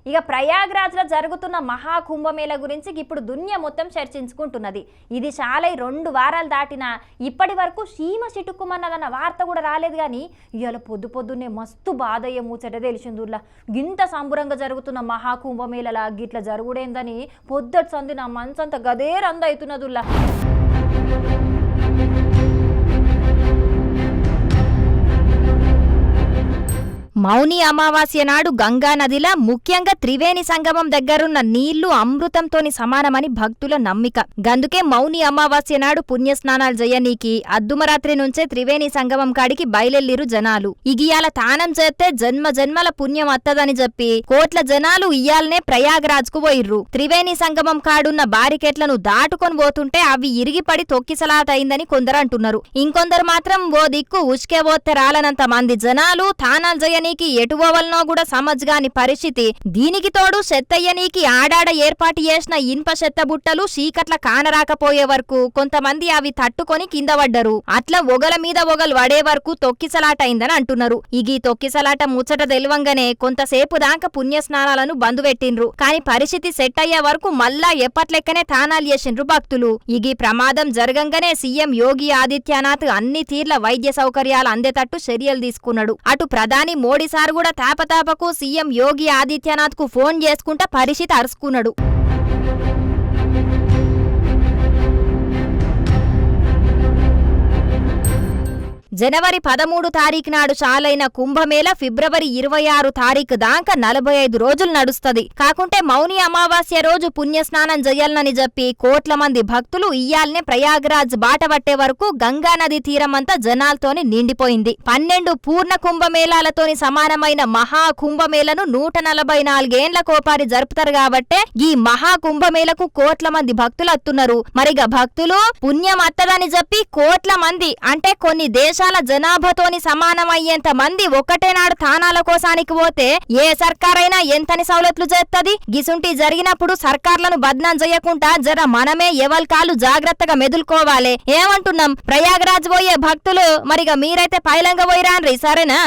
ఇక ప్రయాగ్రాజ్లో జరుగుతున్న మహాకుంభమేళ గురించి ఇప్పుడు దునియా మొత్తం చర్చించుకుంటున్నది. ఇది చాలా 2 వారాలు దాటినా ఇప్పటి వరకు సీమ చిటుక్కుమన్నదన్న వార్త కూడా రాలేదు. కానీ ఇవాళ పొద్దున్నే మస్తు బాధ అయ్యే ముచ్చట తెలిసిందుల్లా. గింత సంబురంగా జరుగుతున్న మహాకుంభమేళలా గిట్ల జరుగుడేందని పొద్దటి సంది నా మనసంతా గదే రంద అవుతున్నదుల్లా. మౌని అమావాస్య నాడు గంగా నదిలా ముఖ్యంగా త్రివేణి సంగమం దగ్గరున్న నీళ్లు అమృతంతోని సమానమని భక్తుల నమ్మిక. గందుకే మౌని అమావాస్య నాడు పుణ్యస్నానాలు చేయనీకి అద్దుమరాత్రి నుంచే త్రివేణి సంగమం కాడికి బయలెల్లిరు జనాలు. ఇగియాల తానం చేస్తే జన్మ జన్మల పుణ్యం అత్తదని చెప్పి కోట్ల జనాలు ఇయ్యాలనే ప్రయాగ్రాజ్ కు పోయిర్రు. త్రివేణి సంగమం కాడున్న బారికెట్లను దాటుకొని పోతుంటే అవి ఇరిగిపడి తొక్కిసలాట అయిందని కొందరు అంటున్నారు. ఇంకొందరు మాత్రం ఓ దిక్కు ఉష్కే పోతే రాలనంత మంది జనాలు తానాలు చేయని ఎటువలనో కూడా సమజ్గాని పరిస్థితి. దీనికి తోడు చెత్తయ్యనీకి ఆడాడ ఏర్పాటు చేసిన ఇనుప చెత్త బుట్టలు చీకట్ల కానరాకపోయే వరకు కొంతమంది అవి తట్టుకొని కింద పడ్డరు. అట్లా ఒగల మీద ఒగలు వడే వరకు తొక్కిసలాట అయిందని అంటున్నారు. ఈ తొక్కిసలాట ముచ్చట తెలవంగానే కొంతసేపు దాకా పుణ్యస్నానాలను బంద్ పెట్టిండ్రు. కాని పరిస్థితి సెట్ అయ్యే వరకు మళ్ళా ఎప్పట్లెక్కనే తానాలు చేసిండ్రు భక్తులు. ఈ ప్రమాదం జరగంగానే సీఎం యోగి ఆదిత్యనాథ్ అన్ని తీర్ల వైద్య సౌకర్యాలు అందేటట్టు చర్యలు తీసుకున్నాడు. అటు ప్రధాని మోడీ సార్ కూడా తాపతాపకు సీఎం యోగి ఆదిత్యనాథ్ కు ఫోన్ చేసుకుంటా పరిస్థితి అరుచుకున్నాడు. జనవరి 13 తారీఖు నాడు చాలైన కుంభమేళ ఫిబ్రవరి 26 తారీఖు దాకా 45 రోజులు నడుస్తది. కాకుంటే మౌని అమావాస్య రోజు పుణ్యస్నానం చేయాలని చెప్పి కోట్ల మంది భక్తులు ఇయ్యాలనే ప్రయాగ్రాజ్ బాట పట్టే వరకు గంగా నది తీరమంతా జనాలతోని నిండిపోయింది. 12 పూర్ణ కుంభమేళాలతోని సమానమైన మహా కుంభమేళను 144 ఏండ్ల కోపారి జరుపుతారు కాబట్టే ఈ మహా కుంభమేళకు కోట్ల మంది భక్తులు అత్తున్నారు. మరిగా భక్తులు పుణ్యం అత్తదని చెప్పి కోట్ల మంది అంటే కొన్ని దేశాల జనాభాతోని సమానమయ్యేంత మంది ఒక్కటే నాడు తానాల కోసానికి పోతే ఏ సర్కారైనా ఎంతని సౌలతులు చేస్తది. గిసుంటి జరిగినప్పుడు సర్కార్లను బద్నాం చేయకుండా జర మనమే ఎవల్కాలు జాగ్రత్తగా మెదులుకోవాలి. ఏమంటున్నాం ప్రయాగ్రాజ్ పోయే భక్తులు, మరిగా మీరైతే పైలంగా పోయిరాన్రి, సరేనా?